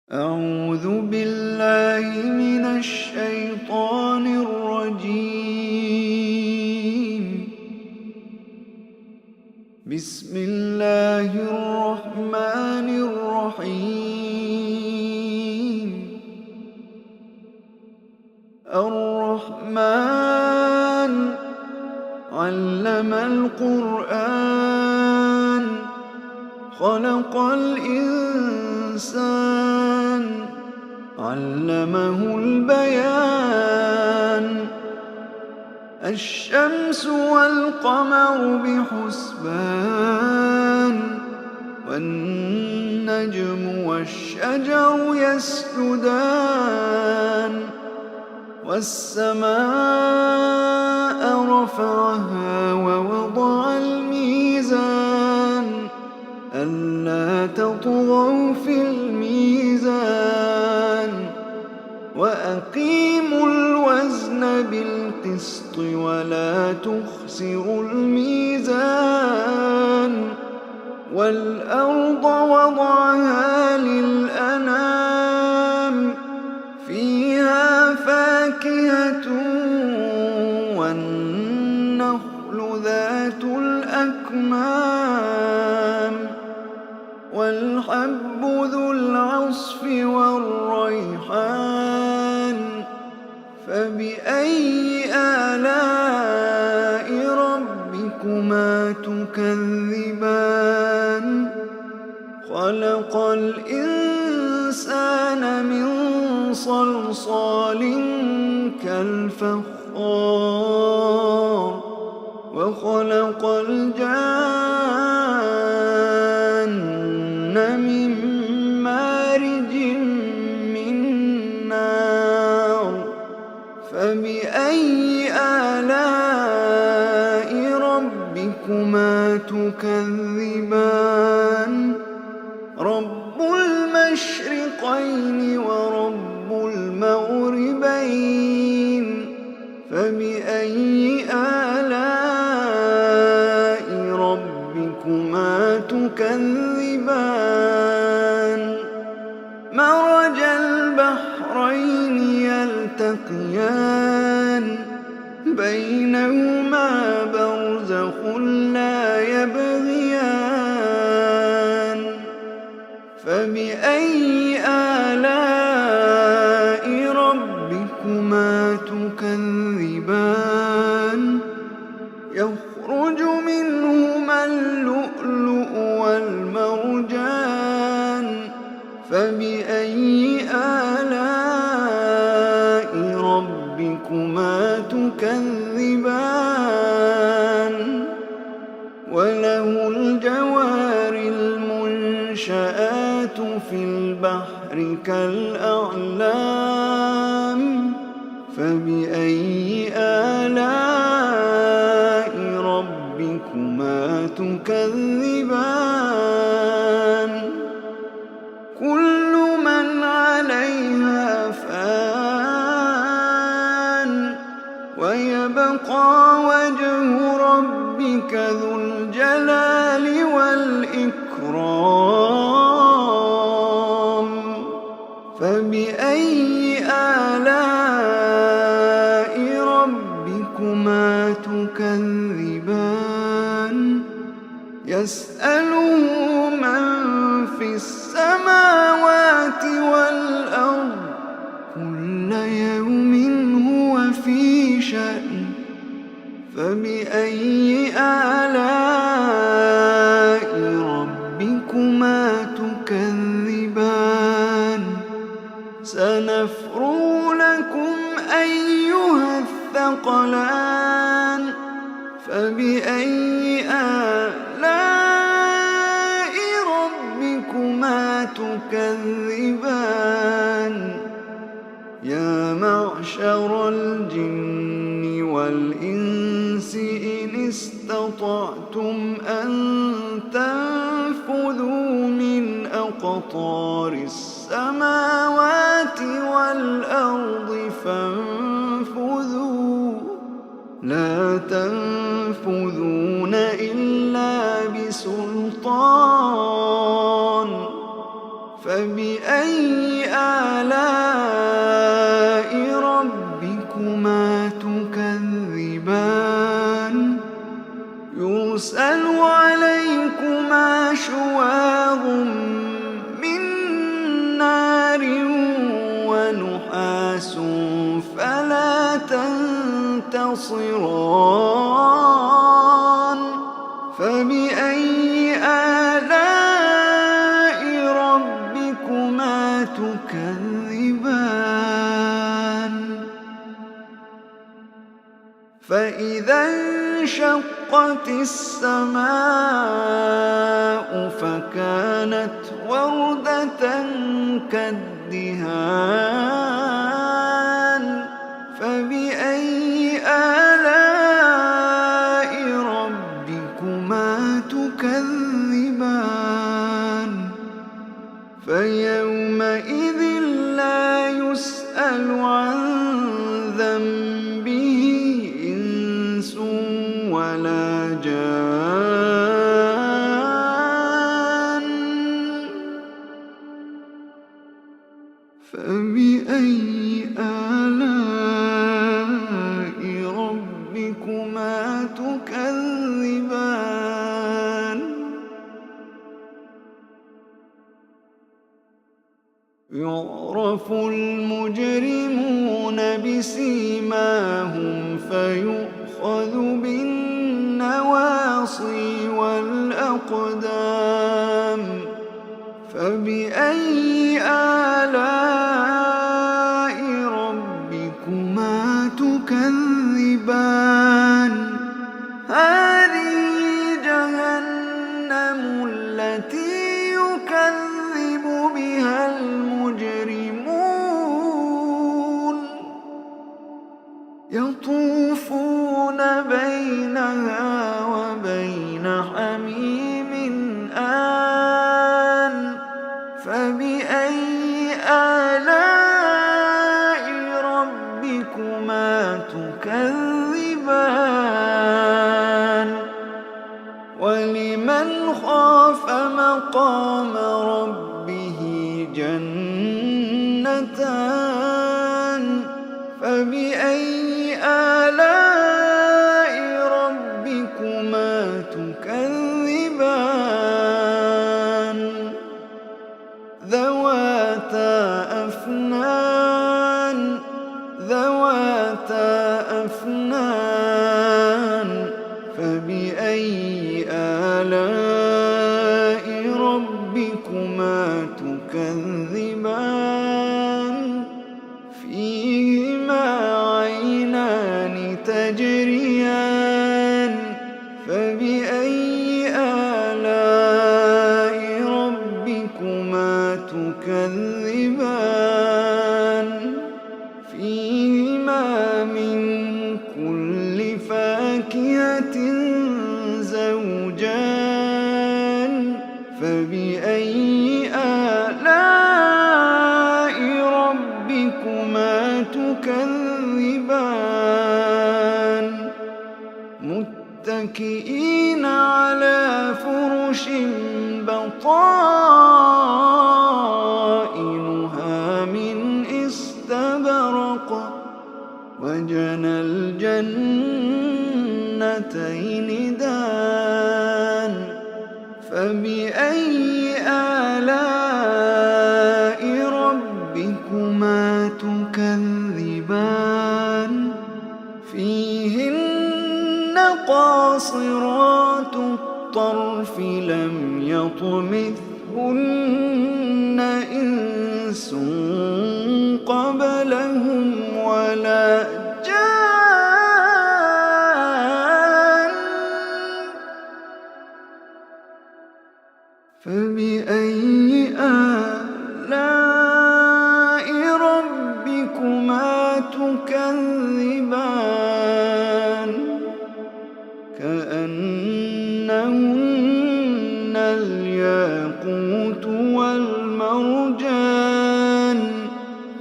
أعوذ بالله من الشيطان الرجيم. بسم الله الرحمن الرحيم. الرحمن علم القرآن خلق الإنسان علمه البيان. الشمس والقمر بحسبان والنجم والشجر يسجدان. والسماء رفعها ووضع الميزان ألا تطغوا في الميزان وأقيموا الوزن بالقسط ولا تخسروا الميزان. والأرض وضعها للأنام فيها فاكهة والنخل ذات الأكمام والحب ذو العصف والريحان. فبأي آلاء ربكما تكذبان؟ خلق الإنسان من صلصال كالفخار وخلق الجان من مارج من نار. فبأي آلاء ربكما تكذبان؟ رب المشرقين ورب المغربين. فبأي آلاء ربكما تكذبان؟ مرج البحرين يلتقيان بينهما برزخ لا يبغيان. فبأي آلاء ربكما تكذبان؟ يخرج منهما اللؤلؤ والمرجان. فبأي آلاء ربكما تكذبان؟ وله الجوار المنشآت في البحر كالأعلام. فبأي آلاء ربكما تكذبان؟ كل من عليها فان ويبقى وجه ربك ذو الجلال والإكرام. فبأي آلاء ربكما تكذبان؟ يسأله من في السماوات والأرض كل يوم هو في شأن. فبأي آلاء ربكما تكذبان؟ سنفرغ لكم أيها الثقلان. فبأي آلاء ربكما تكذبان؟ يا معشر الجن والإنس إن استطعتم أن تنفذوا من أقطار السماوات والأرض فانفذوا لا تنفذون إلا بسلطان. فبأي ربكما تكذبان يرسل عليكما شواظ من نار ونحاس فلا تنتصران فبأي آلاء ربكما تكذبان فإذا انشقت السماء فكانت وردة كالدهان فبأي آلاء ربكما تكذبان فيومئذ لا يسأل عن ذنبه إنس ولا جان فبأي آلاء ربكما تكذبان يعرف المجرمون بسيماهم فيؤخذ بالنواصي والأقدام فبأي آلاء ربكما تكذبان هذه جهنم التي يكذب بها المجرمون يطوفون بينها وبين حميم آن فبأي آلاء ربكما تكذبان ولمن خاف مقام ربه جنتان فبأي آلاء ربكما تكذبان ذواتا أفنان فبأي آلاء ربكما تكذبان فيهما عينان تجريان فبأي آلاء ربكما تكذبان فيهما من كل فاكهة زوجان فبأي آلاء ربكما تكذبان متكئين على فرش بطائنها من استبرق وجنى الجنتين دان فبأي آلاء ربكما تكذبان فيهن قاصرات الطرف لم يطمثهن إنس قبلهم ولا جان فبأي آلاء ربكما تكذبان كأنهن الياقوت والمرجان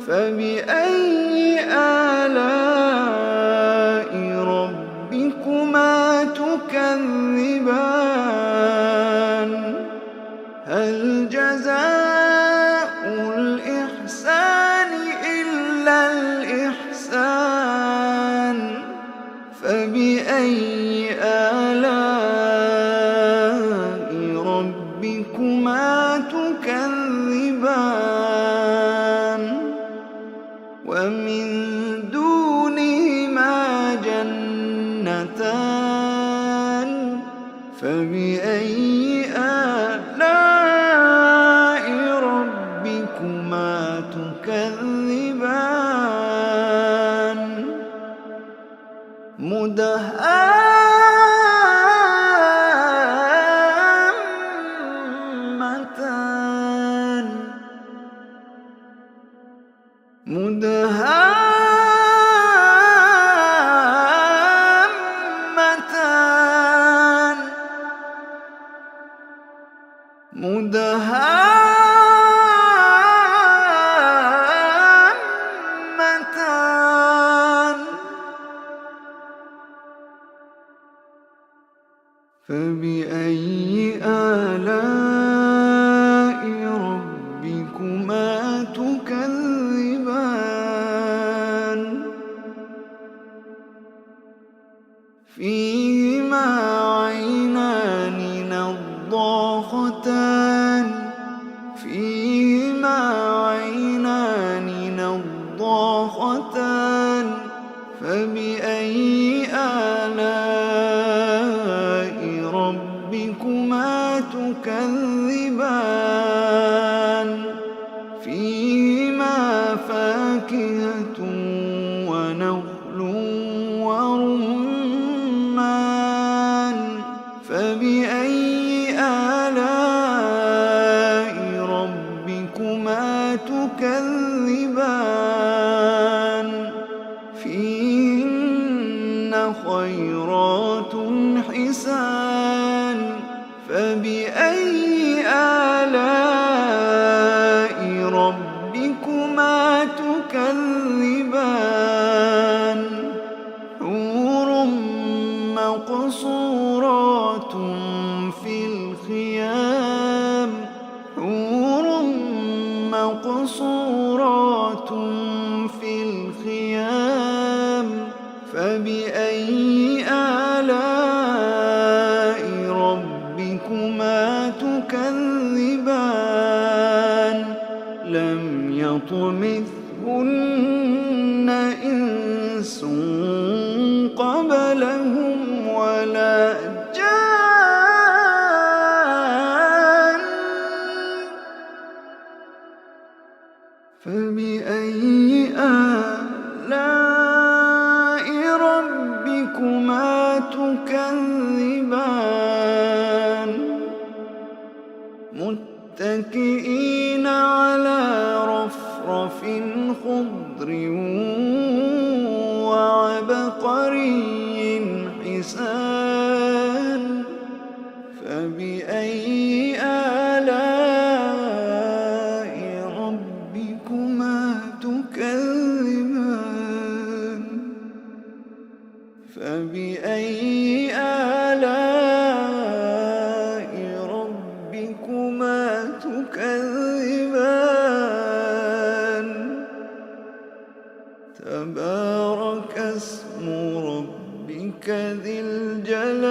فبأي آلاء ربكما تكذبان هل جزاء الإحسان إلا الإحسان مدهامتان مدهامتان مدهامتان فبأي آلاء ربكما تكذبان فيهما عينان نضاختان فيهما عينان نضاختان فبأي آلاء ربكما تكذبان فيهما فاكهة ونخل ورمان فبأي آلاء ربكما تكذبان فيهن خيرات حسان فبأي آلاء ربكما تكذبان حور مقصورات في الخيام حور مقصورات في الخيام فبأي آلاء ربكما تكذبان لم يطمثهن إنس قبلهم ولا جان فبأي آلاء ربكما تكذبان متكئين على رفرف خضر وعبقري حسان فبأي آلاء ربكما تكذبان فبأي آلاء ربكما تكذبان تبارك اسم ربك ذي الجلال